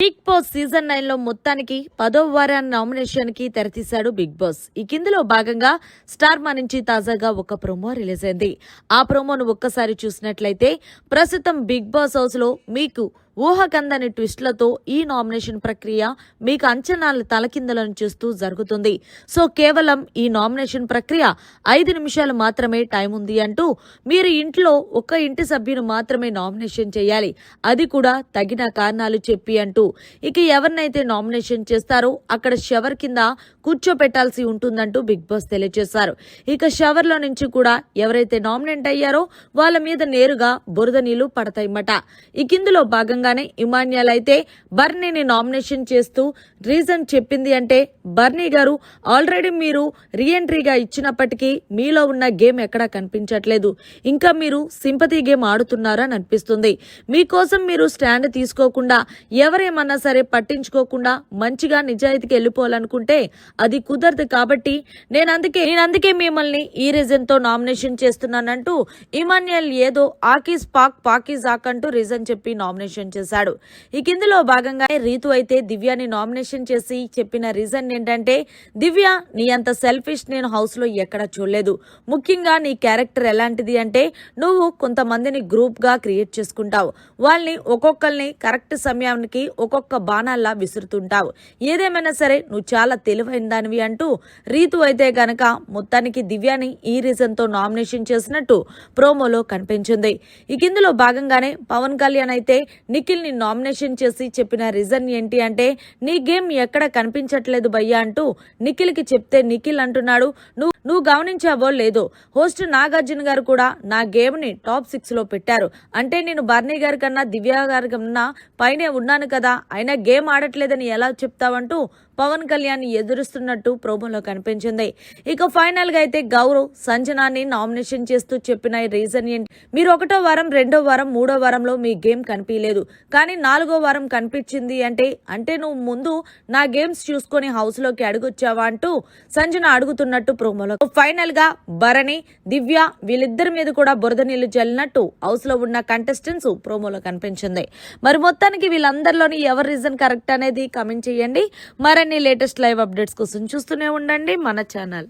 Big boss season 9 లో మొత్తానికి 10వ వారాన్ని నామినేషన్ కి తెరతీశాడు బిగ్ బాస్. ఈ కిందలో భాగంగా స్టార్ మా నుంచి తాజాగా ఒక ప్రోమో రిలీజ్ అయింది. ఆ ప్రోమోను ఒక్కసారి చూసినట్లయితే ప్రస్తుతం బిగ్ బాస్ హౌస్ లో మీకు ఊహకందని ట్విస్ట్లతో ఈ నామినేషన్ ప్రక్రియ మీకు అంచనాల తలకిందలను చూస్తూ జరుగుతుంది. సో కేవలం ఈ నామినేషన్ ప్రక్రియ 5 నిమిషాలు మాత్రమే టైం ఉంది అంటూ మీరు ఇంట్లో ఒక ఇంటి సభ్యును మాత్రమే నామినేషన్ చేయాలి, అది కూడా తగిన కారణాలు చెప్పి అంటూ ఇక ఎవరినైతే నామినేషన్ చేస్తారో అక్కడ షవర్ కింద కూర్చోపెట్టాల్సి ఉంటుందంటూ బిగ్ బాస్ తెలియజేశారు. ఇక షవర్ లో నుంచి కూడా ఎవరైతే నామినేట్ అయ్యారో వాళ్ళ మీద నేరుగా బురద నీళ్లు పడతాయన్నమాట. ఈ కిందులో భాగంగా ఇమాన్యుయల్ అయితే బర్నీని నామినేషన్ చేస్తూ రీజన్ చెప్పింది అంటే, బర్నీ గారు ఆల్రెడీ మీరు రీఎంట్రీగా ఇచ్చినప్పటికీ మీలో ఉన్న గేమ్ ఎక్కడా కనిపించట్లేదు, ఇంకా మీరు సింపతి గేమ్ ఆడుతున్నారని అనిపిస్తుంది. మీకోసం మీరు స్టాండ్ తీసుకోకుండా ఎవరేమన్నా సరే పట్టించుకోకుండా మంచిగా నిజాయితీకి వెళ్ళిపోవాలనుకుంటే అది కుదరదు. కాబట్టి నేను అందుకే మిమ్మల్ని ఈ రీజన్ తో నామినేషన్ చేస్తున్నానంటూ ఇమాన్యుయల్ ఏదో ఆకీస్ పాకీస్ ఆకంటూ రీజన్ చెప్పి నామినేషన్ చేశాడు. ఈ కిందలో భాగంగా రీతు అయితే దివ్యాని నామినేషన్ చేసి చెప్పిన రీజన్ ఏంటంటే, దివ్య నీ అంత సెల్ఫిష్ నేను హౌస్ లో ఎక్కడ చూడలేదు. ముఖ్యంగా నీ క్యారెక్టర్ ఎలాంటిది అంటే, నువ్వు కొంతమందిని గ్రూప్ గా క్రియేట్ చేసుకుంటావు, వాళ్ళని ఒక్కొక్కరిని కరెక్ట్ సమయానికి ఒక్కొక్క బాణాల్లా విసురుతుంటావు. ఏదేమైనా సరే నువ్వు చాలా తెలివైన దానివి అంటూ రీతు అయితే గనక మొత్తానికి దివ్యాని ఈ రీజన్ తో నామినేషన్ చేసినట్టు ప్రోమోలో కనిపించింది. ఈ కిందలో భాగంగానే పవన్ కళ్యాణ్ అయితే నిఖిల్ ని నామినేషన్ చేసి చెప్పిన రీజన్ ఏంటి అంటే, నీ గేమ్ ఎక్కడ కనిపించట్లేదు భయ్యా అంటూ నిఖిల్ కి చెప్తే నిఖిల్ అంటున్నాడు, నువ్వు గమనించావో లేదో హోస్ట్ నాగార్జున గారు కూడా నా గేమ్ ని టాప్ 6 లో పెట్టారు. అంటే నేను బర్నీ గారి కన్నా దివ్య గారి కన్నా పైనే ఉన్నాను కదా, అయినా గేమ్ ఆడట్లేదని ఎలా చెప్తావంటూ పవన్ కళ్యాణ్ ఎదురుస్తున్నట్టు ప్రోమోలో కనిపించింది. ఇక ఫైనల్ గా అయితే గౌరవ్ సంజనాన్ని నామినేషన్ చేస్తూ చెప్పిన రీజన్ ఏంటి, మీరు 1వ వారం 2వ వారం 3వ వారంలో మీ గేమ్ కనిపించలేదు, కానీ 4వ వారం కనిపించింది అంటే నువ్వు ముందు నా గేమ్స్ చూసుకొని హౌస్ లోకి అడుగొచ్చావా అంటూ సంజన అడుగుతున్నట్టు ప్రోమోలో. ఫైనల్ గా భరణి దివ్య వీళ్ళిద్దరి మీద కూడా బురద నీళ్లు జల్లినట్టు హౌస్ లో ఉన్న కంటెస్టెంట్స్ ప్రోమోలో కనిపించింది. మరి మొత్తానికి వీళ్ళందరిలోని ఎవరి రీజన్ కరెక్ట్ అనేది కామెంట్ చేయండి. మరిన్ని లేటెస్ట్ లైవ్ అప్డేట్స్ కోసం చూస్తూనే ఉండండి మన ఛానల్.